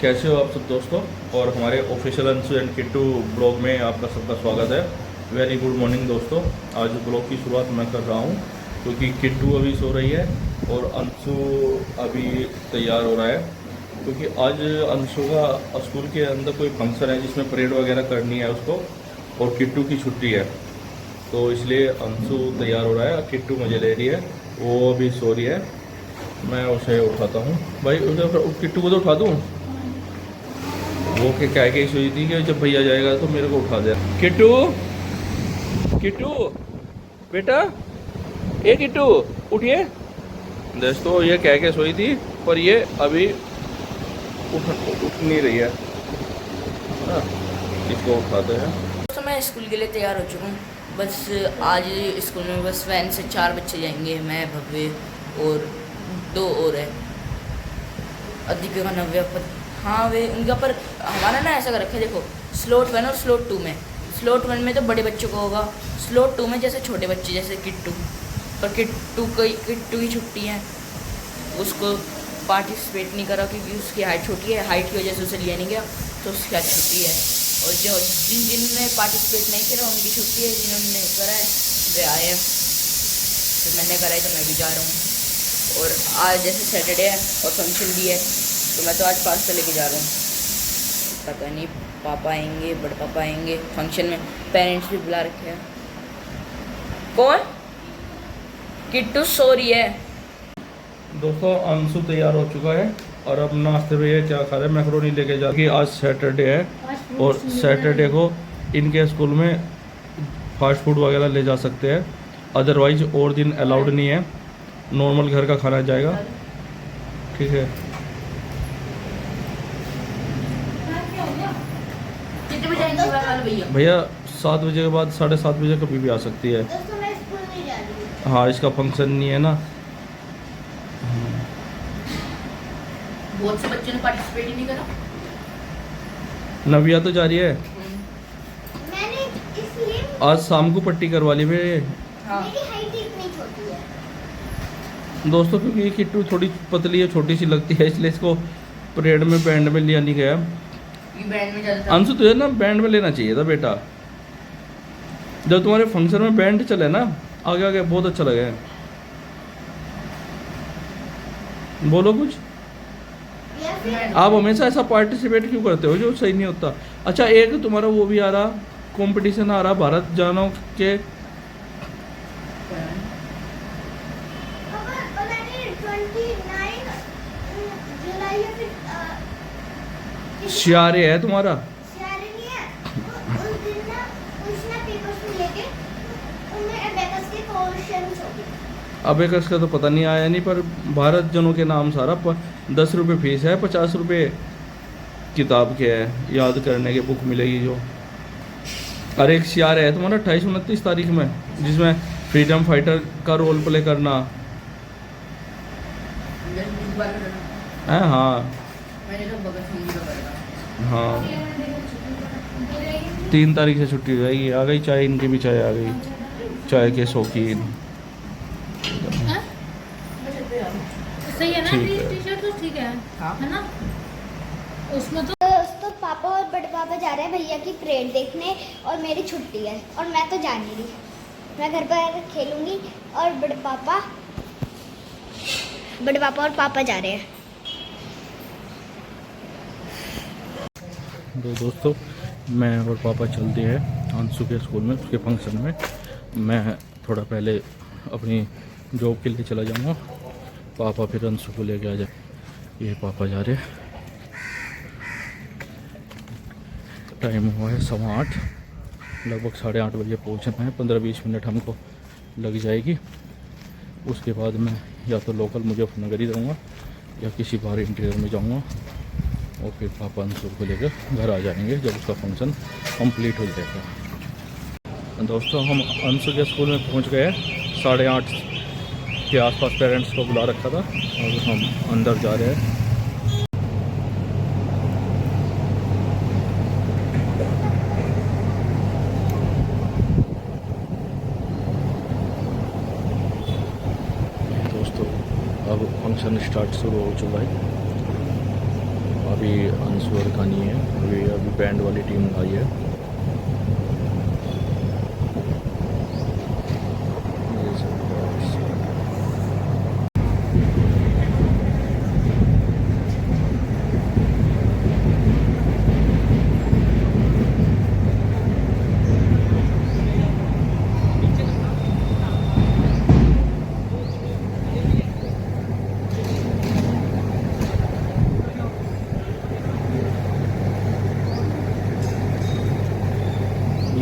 कैसे हो आप सब दोस्तों। और हमारे official Anshu and Kittu blog में आपका सबका स्वागत है। वेरी गुड मॉर्निंग दोस्तों। आज ब्लॉग की शुरुआत मैं कर रहा हूँ क्योंकि किट्टू अभी सो रही है और अंशु अभी तैयार हो रहा है, क्योंकि आज अंशु का स्कूल के अंदर कोई फंक्शन है जिसमें परेड वगैरह करनी है उसको, और किट्टू की छुट्टी है, तो इसलिए अंशु तैयार हो रहा है। किट्टू मज़े ले रही है, वो अभी सो रही है। मैं उसे उठाता हूँ। भाई किट्टू को तो उठा दूँ। वो क्या कही सोची थी कि जब भैया जाएगा तो मेरे को उठा दे। किट्टू, किट्टू बेटा, ए किट्टू उठिए। दोस्तों ये कह के सोई थी पर ये अभी उठ नहीं रही है ना। इसको उठाते हैं। तो मैं स्कूल के लिए तैयार हो चुका हूँ। बस आज स्कूल में बस वैन से 4 बच्चे जाएंगे, मैं, भव्य और 2 और है, अधिक का नव्या पर। हाँ वे उनका पर हमारा ना ऐसा कर रखा है, देखो स्लॉट 1 और स्लॉट 2 में। स्लॉट 1 में तो बड़े बच्चों को होगा, स्लॉट 2 में जैसे छोटे बच्चे जैसे किट्टू। पर किट्टू की छुट्टी है, उसको पार्टिसिपेट नहीं करा क्योंकि उसकी हाइट छोटी है, हाइट की वजह से उसे लिया नहीं गया, तो उसकी आज छुट्टी है। और जो जिनने पार्टिसिपेट नहीं करा उनकी छुट्टी है, जिन्होंने करा है वे आए हैं। तो मैंने करा है तो मैं भी जा रहा हूँ। और आज जैसे सैटरडे है और फंक्शन भी है, तो मैं तो आज पास्ता लेके जा रहा हूँ। पता नहीं पापा आएंगे, बड़े पापा आएंगे फंक्शन में, पेरेंट्स भी बुला रखे हैं। कौन? किट्टू सो रही है। दोस्तों अंशु तैयार हो चुका है और अब नाश्ते में ये क्या खा रहा है, मैक्रोनी लेके जा कि आज सैटरडे है और सैटरडे को इनके स्कूल में फास्ट फूड वगैरह ले जा सकते हैं, अदरवाइज और दिन अलाउड नहीं है, नॉर्मल घर का खाना जाएगा। ठीक है। कितने बजे आएंगे भैया 7 बजे के बाद 7:30 बजे कभी भी आ सकती है। हाँ इसका फंक्शन नहीं है ना। बहुत से बच्चों ने पार्टिसिपेट ही नहीं करा। नव्या तो जा रही है, मैंने इसलिए आज शाम को पट्टी करवा ली मेरे। हाँ। मेरी हाइट इतनी छोटी है दोस्तों क्योंकि ये किट्टू थोड़ी पतली है, छोटी सी लगती है, इसलिए इसको परेड में बैंड में लिया नहीं गया। ये बैंड में जाता अंशु तुझे ना बैंड में लेना चाहिए था बेटा, जब तुम्हारे फंक्शन में बैंड चले ना आगे आगे, बहुत अच्छा लगे। बोलो कुछ। या फिर आप हमेशा ऐसा पार्टिसिपेट क्यों करते हो जो सही नहीं होता। अच्छा एक तुम्हारा वो भी आ रहा, कंपटीशन आ रहा भारत जानो के, पापा मैंने 29 जुलाई या फिर शियारे है तुम्हारा। शायरी नहीं है। उस दिन ना कुछ ना पेपर्स में लेके उनमें एबेकस के क्वेश्चंस होंगे। अब एक का तो पता नहीं आया नहीं, पर भारत जनों के नाम सारा 10 रुपये फीस है, 50 रुपये किताब के है, याद करने की बुक मिलेगी जो। अरे एक शियार है तुम्हारा 28-29 तारीख में, जिसमें फ्रीडम फाइटर का रोल प्ले करना है। हाँ मैंने तो भगत सिंह जी का करा। हाँ 3 तारीख से छुट्टी हो जाएगी। आ गई चाय, इनकी भी चाय आ गई, चाय के शौकीन। सही है ना, ठीक है। टी-शर्ट तो ठीक है, हाँ। है ना। उसमें तो तो पापा और बड़े पापा जा रहे हैं भैया की परेड देखने और मेरी छुट्टी है और मैं तो जा नहीं रही। मैं घर पर खेलूंगी और बड़े पापा और पापा जा रहे हैं। तो दोस्तों मैं और पापा चलते हैं अंशु के स्कूल में, उसके फंक्शन में। मैं थोड़ा पहले अपनी जॉब के लिए चला जाऊंगा, पापा फिर अंशु को लेके आ जाए। ये पापा जा रहे हैं, टाइम हुआ है 8:15, लगभग 8:30 बजे पहुंचना है। 15-20 मिनट हमको लग जाएगी। उसके बाद मैं या तो लोकल मुजफ्फरनगर ही रहूँगा या किसी बाहर इंटीरियर में जाऊँगा, और फिर पापा अंशु को लेकर घर आ जाएंगे जब उसका फंक्शन कंप्लीट हो जाएगा। दोस्तों हम अंशु के स्कूल में पहुंच गए, 8:30 के आसपास पेरेंट्स को बुला रखा था और हम अंदर जा रहे हैं। दोस्तों अब फंक्शन स्टार्ट शुरू हो चुका है और अभी अंशु और खानी है, अभी बैंड वाली टीम आई है।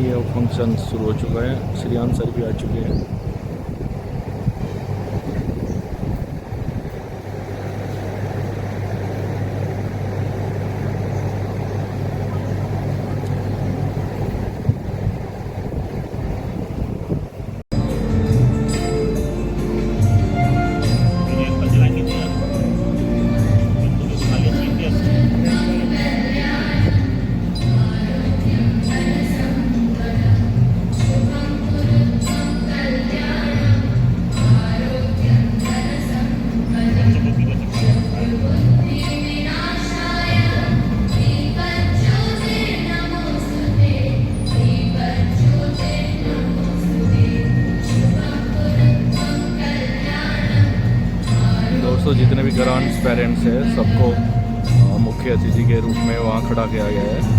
ये फंक्शन शुरू हो चुका है, श्रियान सर भी आ चुके हैं। दोस्तों, जितने भी ग्रांड पेरेंट्स हैं सबको मुख्य अतिथि के रूप में वहाँ खड़ा किया गया है।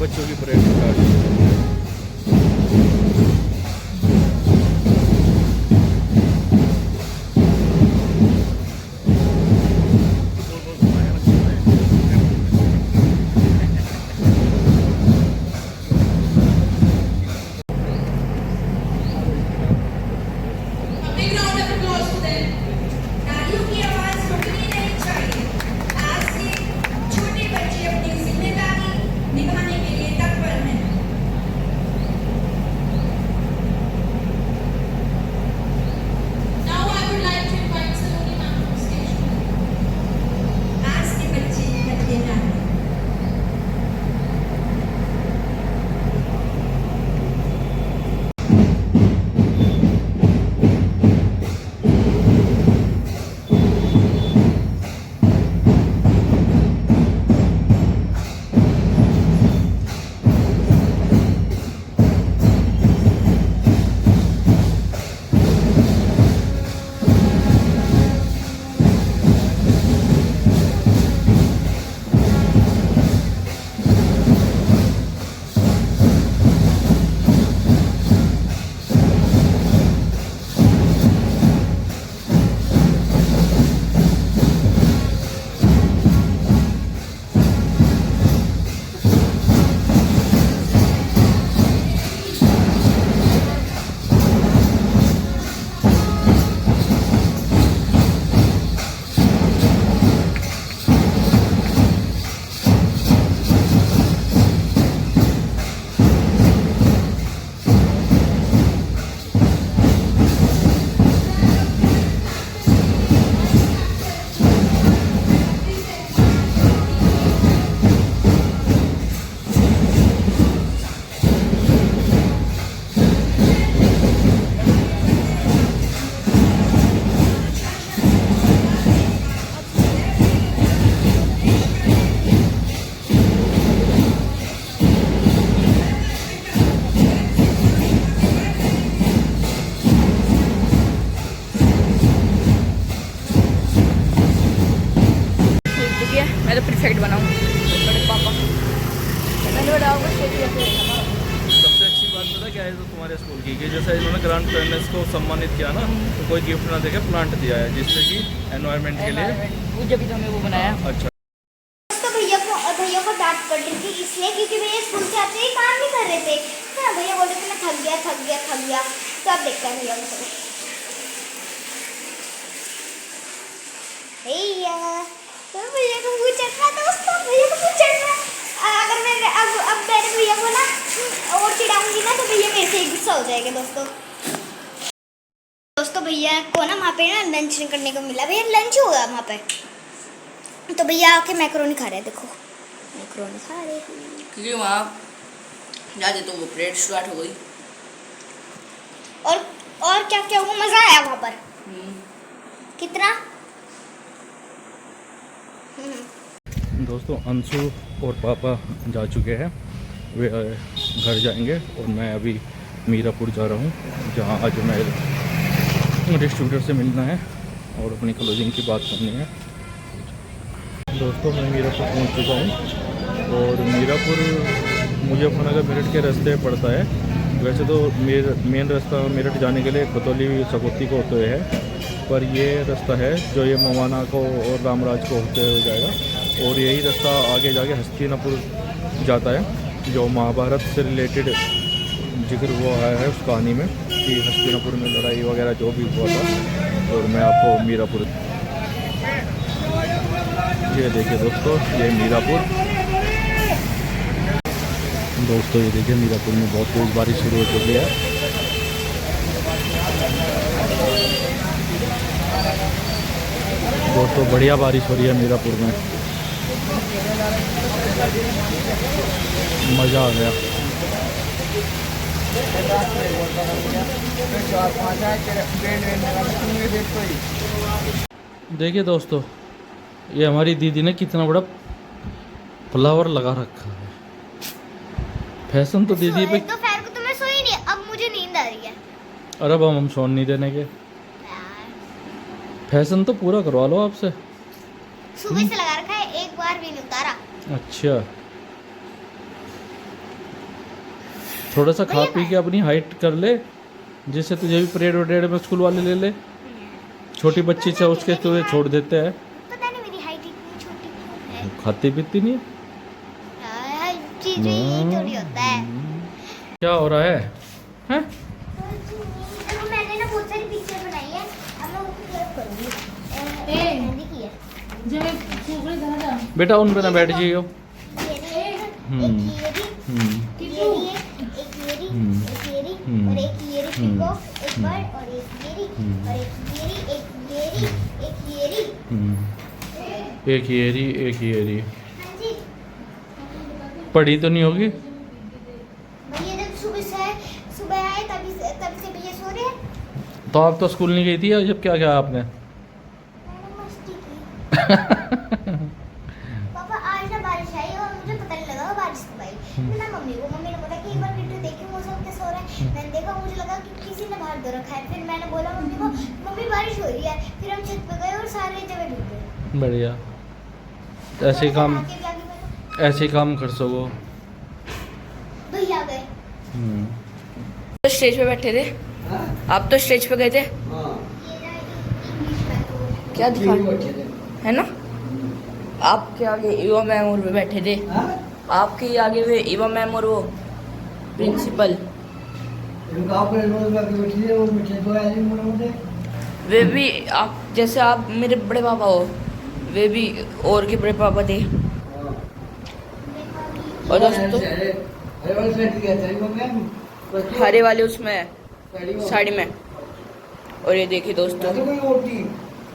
बच्चों की परेड स्टार्ट है। Big round of applause for them. नारियों की आवाज रुकनी नहीं चाहिए। आज से छोटे बच्चे अपनी जिम्मेदारी निभाने के लिए तत्पर हैं। Now I would like to invite Saloni ma'am to stage. आज के बच्चे बदले नारी। जिसको सम्मानित किया ना, तो कोई गिफ्ट ना देके प्लांट दिया है, जिससे कि एनवायरनमेंट के लिए। वो जब भी हमें वो बनाया। अच्छा, तो भैया को डांट पड़ रही थी इसलिए क्योंकि भैया स्कूल से आते ही काम नहीं कर रहे थे, है ना। भैया बोल रहे थे मैं थक गया। तो अब देखते हैं भैया को। तो भैया को मुँह चढ़ रहा दोस्तों, भैया को मुँह चढ़ रहा। अगर मैं अब मेरे भैया को ना और चिढ़ाऊंगी ना तो भैया मेरे से ही गुस्सा हो जाएगा दोस्तों। भैया को ना वहाँ पे ना लंच करने को मिला, भैया लंच होगा वहाँ पे। तो भैया आके मैक्रोनी खा रहे हैं, देखो मैक्रोनी खा रहे हैं। क्योंकि वहाँ जाते तो वो परेड स्टार्ट हो गई। और क्या क्या हुआ, मज़ा आया वहाँ पर कितना। दोस्तों अंशु और पापा जा चुके हैं, वे घर जाएंगे और मैं अभी मीरापुर जा रहा हूँ, जहाँ आज मैं डिस्ट्रीब्यूटर से मिलना है और अपनी क्लोजिंग की बात करनी है। दोस्तों मैं मीरापुर पहुँच चुका हूँ और मीरापुर मुजफ्फरनगर मेरठ के रास्ते पड़ता है। वैसे तो मेन रास्ता मेरठ जाने के लिए खतौली सकौती को होते हुए है, पर ये रास्ता है जो ये मवाना को और रामराज को होते हुए जाएगा, और यही रास्ता आगे जाके हस्तिनापुर जाता है, जो महाभारत से रिलेटेड जिक्र हुआ है उस कहानी में कि हस्तिनापुर में लड़ाई वगैरह जो भी हुआ था। और मैं आपको मीरापुर, ये देखिए दोस्तों, ये मीरापुर। दोस्तों ये देखिए मीरापुर में बहुत तेज़ बारिश शुरू हो चुकी है। दोस्तों बढ़िया बारिश हो रही है मीरापुर में, मज़ा आ गया। देखिए दोस्तों, ये हमारी दीदी ने कितना बड़ा फ्लावर लगा रखा है। फैशन तो दीदी पे। दोपहर को तो मैं सोई नहीं, अब मुझे नींद आ रही है। अरे अब हम सोन नहीं देने के, फैशन तो पूरा करवा लो आपसे। सुबह से लगा रखा है, एक बार भी नहीं उतारा। अच्छा, थोड़ा सा खा पी के अपनी हाइट कर ले, जिससे तुझे भी परेड वरेड में स्कूल वाले ले ले। छोटी बच्ची से उसके तुझे छोड़ देते हैं। पता नहीं मेरी हाइट इतनी छोटी है। खाती पीती नहीं है। चीज़ें थोड़ी होता है। क्या हो रहा है हैं? देखो मैंने ना बहुत सारी पिक्चर बनाई है, अब मैं उसको क्लिक करूंगी। ए। मेहंदी की है। जब एक छोकरी था ना बेटा उन पे ना बैठ जाइयो। एक येरी पढ़ी तो नहीं होगी। भैया जब सुबह आए तभी से भैया सो रहे हैं। तो आप तो स्कूल नहीं गई थी, जब क्या क्या आपने? मैंने मस्ती की। पापा आज ना बारिश आई और मुझे पता नहीं लगा बारिश कब आई। मैंने मम्मी ने बोला कि एक बार विंडो देखी मौसम कैसा हो रहा है। मैंने देखा, मुझे लगा कि किसी ने बाहर धो रखा है। फिर मैंने बोला मम्मी को, मम्मी बारिश हो रही है। फिर हम छत पे गए और सारे जगह भीग गए। बढ़िया, ऐसे ही काम कर सको। भैया आ गए। तो स्टेज पे बैठे थे आप, तो स्टेज पे गए थे, क्या दिखा है ना। आपके आगे ईवा मैम और वे बैठे थे, आपके आगे वे ईवा मैम और वो प्रिंसिपल, वे भी आप जैसे आप मेरे बड़े पापा हो, वे भी और के बड़े पापा थे। और दोस्तों हरे वाले उसमें साड़ी में। और ये देखिए दोस्तों,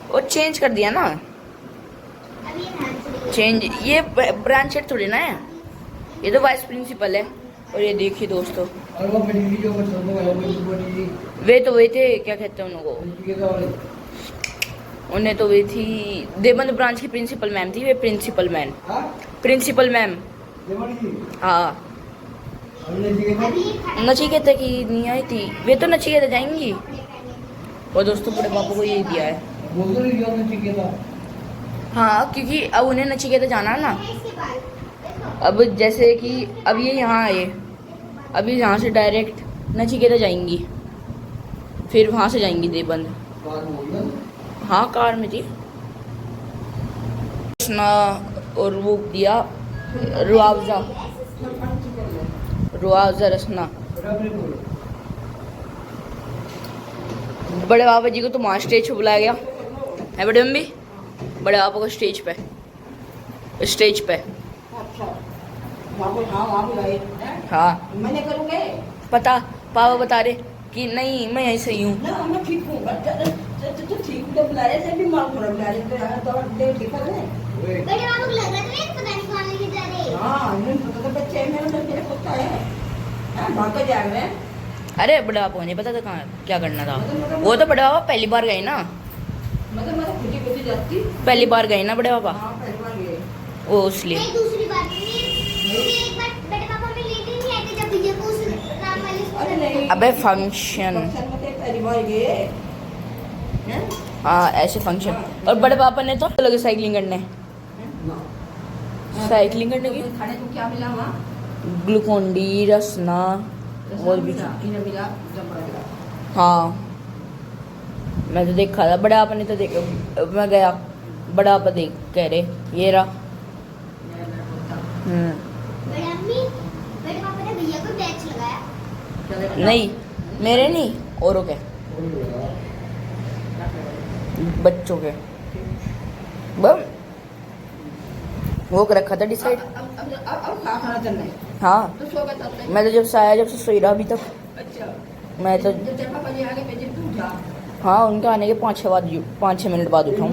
वो चेंज कर दिया ना, अभी ये ध्यान से चेंज, ये ब्रांच हेड थोड़ी ना है, ये तो वाइस प्रिंसिपल है। और ये देखिए दोस्तों, वे थे, क्या कहते हैं उनको, उन्हें तो वे थी देवबंद ब्रांच की प्रिंसिपल मैम थी, वे प्रिंसिपल मैम। हाँ, नचिकेता की नहीं आई थी, वे तो नचिकेता जाएंगी। और दोस्तों बड़े पापा को यही दिया है। हाँ, क्योंकि अब उन्हें नचिकेता जाना है ना। अब जैसे कि अब ये यहाँ आए, अभी यहाँ से डायरेक्ट नचिकेता जाएंगी, फिर वहाँ से जाएंगी देवबंद। हाँ कार में थी कृष्णा और वो दिया रुआवजा रसना। बड़े बाबा जी को तो वहाँ स्टेज पे बुलाया गया है बड़े मम्मी, बड़े बाबा को स्टेज पे अच्छा वहाँ भी गए हाँ मैंने करूँगे पता पापा बता रहे कि नहीं मैं यहीं से ही हूँ। ना मैं ठीक हूँ तो ठीक तो बुला रहे थे भी माँ को बुला रहे थे तो देव दिखा रहे बड़े बाबू को लग रहा था पता नहीं कहाँ लेके जा रहे हैं। हाँ इन्होंने पता तो बच्चे मेरे कुत्ता है भाग कर जा रहे हैं अरे बड़े बाबा को नहीं पता था कहाँ क्या करना था। वो तो बड़े बाबा पहली बार गए ना, मतलब खुशी जाती पहली बार गए ना बड़े बाबा, हाँ पहली बार गए वो इसलिए। नहीं दूसरी बात एक बार बड़े पापा में लेके नहीं आए थे जब विजय को उस राम वाले अरे नहीं अबे फंक्शन में तो पहली बार गए हैं हाँ ऐसे फंक्शन। और बड़े पापा ने तो लगे साइकिलिंग करने की खाने को क्या मिला वहाँ ग्लूकोन डी रसना और भी मिला जब मिला हाँ मैं तो देखा था। बड़े पापा ने तो देखा, मैं गया बड़ा पापा देख कह रहे ये रहा। बड़े अम्मी बड़े पापा ने भैया को टैक्स लगाया। नहीं मेरे नहीं औरों के बच्चों के बम वो कर रखा था डिसाइड। अब खाना चलना है हाँ तो सो गया तब मैं तो जब से आया जब से सोई रहा अभी तक। अच्छा मैं तो जब तेरे पापा जी आगे पेजे पूछा हाँ उनके आने के 5-6 मिनट बाद उठाऊँ।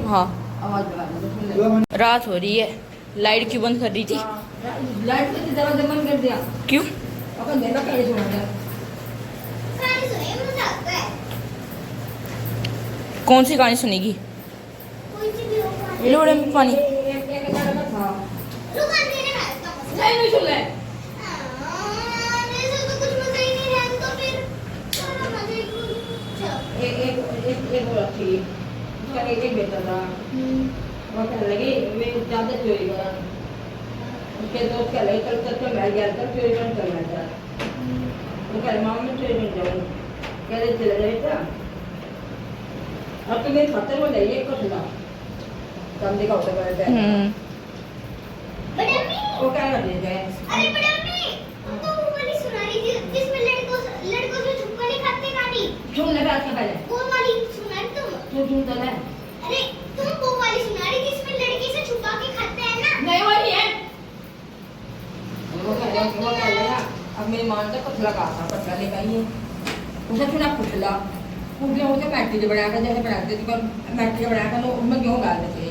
हाँ आवाज लगा दो सुन ले रात हो रही है, लाइट क्यों बंद कर रही थी? लाइट के दरवाजा बंद कर दिया क्यों? अपन देना कैसे सुना था कहानी सुने मुझे आता है कौन सी कहानी सुनेगी? कोई सी भी हो कहानी। लो बड़े पानी। एक जगह था रुक अंधेरे में आया था मस्त। नहीं सुन ले जैसे तो कुछ मजा ही नहीं रहा तो फिर सारा मजे चलो एक वो रखी उसका एक बेटा था वो कहने लगी मैं ज्यादा चोरी करा उसके दोस्त कह लगे कल तक मैं गया था चोरी करना था वो कह मामा मैं चोरी कर जाऊँ कह रहे चले जाए बेटा अब तो मेरे खाते में नहीं है कुछ ना कम देखा होता है बड़े अम्मी वो क्या कर देते हैं अरे बड़े अम्मी तो वो वाली सुना रही थी जिसमें लड़कों से छुपकर नहीं खाते कहानी सुन ले बात का पहले वो वाली सुना रही तुम तू सुन तो ले अरे तुम वो वाली सुना रही थी जिसमें लड़के से छुपा के खाते हैं ना नहीं वाली है वो कह रहा अब मेरी मां तो पतला कहा था पतला लेकर आई है उसे चुना पुतला पुतले होते मैट्री से बनाकर जैसे बनाते थे मैट्री से बनाकर उनमें गेहूँ डाल देते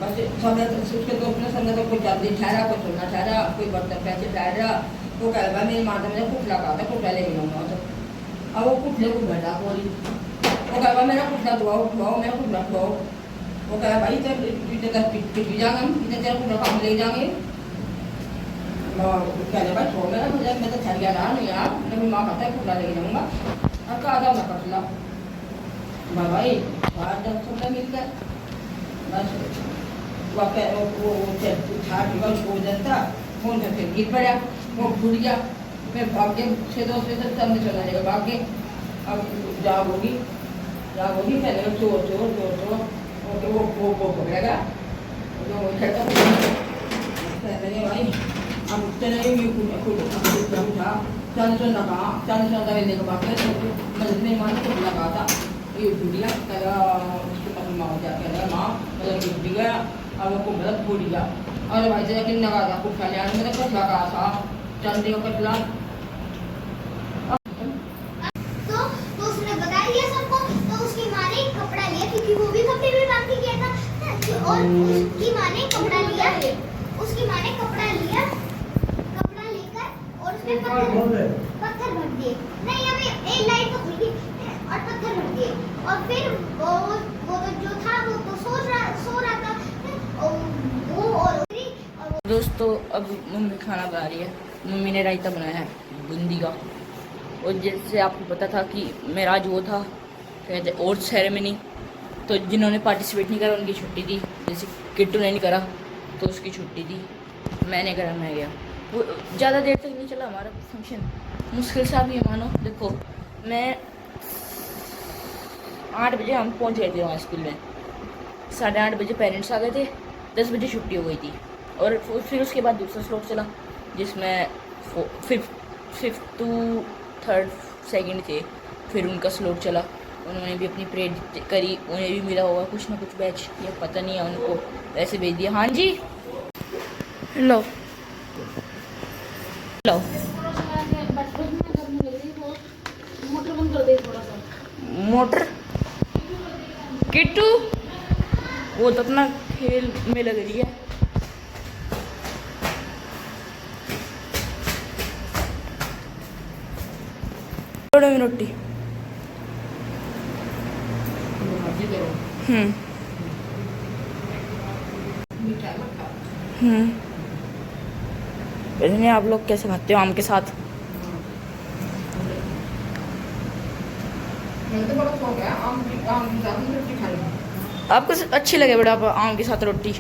बस सब उसके दोस्त ने संग तो कोई जल्दी ठहरा कोई सुनना ठहरा कोई बर्तन पैसे ठहरा वो कह रहा मेरी माँ तो मैंने पुतला कहा था पुतला लेके जाऊँगा तो अब वो पुतले को बैठा बोली वो कह रहा मेरा पुतला धुआओ मेरा पुतला धुआओ वो कह रहा भाई इतने पिट जाएंगे हम इतने तेरा पुतला काम ले जाएंगे कह रहे भाई छोड़ मेरा मैं तो ठहर गया रहा नहीं यार मेरी माँ कहता है पुतला लेके जाऊँगा और कहा था मैं पुतला भाई बाहर जब पुतला मिल गया बस वो छोड़ देता फोन से फिर गिर पड़ा वो भूल गया फिर भाग के से सामने चला जाएगा भाग के अब जाग होगी पहले चोर वो पकड़ेगा भाई अब चले चल वेलने के बाद मतलब मेरी माँ ने कुछ लगा था ये भूलिया उसके पास माँ जाके माँ मतलब भूल गया अब वो मतलब भूल गया और भाई से लेकिन लगा था कुछ खाने आने में कुछ लगा था चंदे का कटला तो उसने बता दिया सबको तो उसकी माँ ने कपड़ा लिया क्योंकि वो भी कपड़े में बांध के गया था और उसकी माँ ने कपड़ा लिया कपड़ा लेकर और उसमें पत्थर भर दिए नहीं अभी एक लाइट तो खुल गई और पत्थर भर दिए और फिर वो तो जो था वो तो सो रहा था वो और दोस्तों अब मम्मी खाना बना रही है। मम्मी ने रायता बनाया है बूंदी का। और जैसे आपको पता था कि मेरा आज वो था कहते और सेरेमनी, तो जिन्होंने पार्टिसिपेट नहीं करा उनकी छुट्टी थी। जैसे किट्टू ने नहीं करा तो उसकी छुट्टी थी, मैंने करा मैं गया। वो ज़्यादा देर तक नहीं चला हमारा फंक्शन, मुश्किल से आप ये मानो। देखो मैं 8 बजे हम पहुंच गए थे वहाँ स्कूल में, 8:30 बजे पेरेंट्स आ गए थे, 10 बजे छुट्टी हो गई थी। और फिर उसके बाद दूसरा स्लॉट चला जिसमें 5th to 3rd 2nd थे। फिर उनका स्लॉट चला, उन्होंने भी अपनी प्रेयर करी, उन्हें भी मिला होगा कुछ ना कुछ बैच, या पता नहीं है उनको, वैसे भेज दिया। हाँ जी लो लो थोड़ा सा मैं बाथरूम में करने लगी वो मोटर बंद कर दे थोड़ा सा। मोटर किट्टू वो तो अपना खेल में लग रही है। थोड़ा में रोटी वैसे नहीं, आप लोग कैसे खाते हो आम के साथ? मैं तो बड़ा शौक है आम की साथ में रोटी खाने का। आपको अच्छी लगे बड़ा आम के साथ रोटी?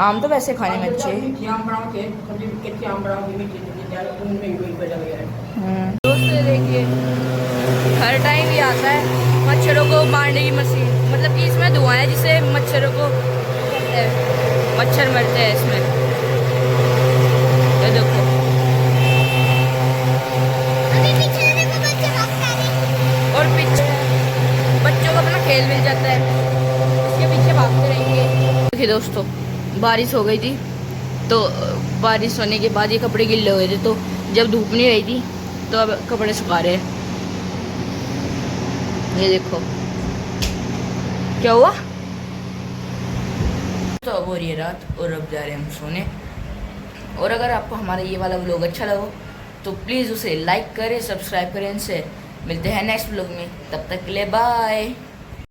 आम तो वैसे खाने में अच्छे दोस्त देखिए हर टाइम ये आता है मच्छरों को मारने की मशीन, मतलब कि इसमें धुआं है जिससे मच्छरों को मच्छर मरते हैं इसमें। ये देखो अभी पीछे देखो बच्चे भाग रहे हैं। और पीछे बच्चों को अपना खेल मिल जाता है, इसके पीछे भागते रहेंगे। देखिए दोस्तों बारिश हो गई थी, तो बारिश होने के बाद ये कपड़े गिल्ले हो गए थे, तो जब धूप नहीं रही थी तो अब कपड़े सुखा रहे हैं। ये देखो क्या हुआ। तो अब हो रही है रात और अब जा रहे हैं हम सोने। और अगर आपको हमारा ये वाला व्लॉग अच्छा लगा तो प्लीज़ उसे लाइक करें, सब्सक्राइब करें। इनसे मिलते हैं नेक्स्ट व्लॉग में, तब तक के लिए बाय।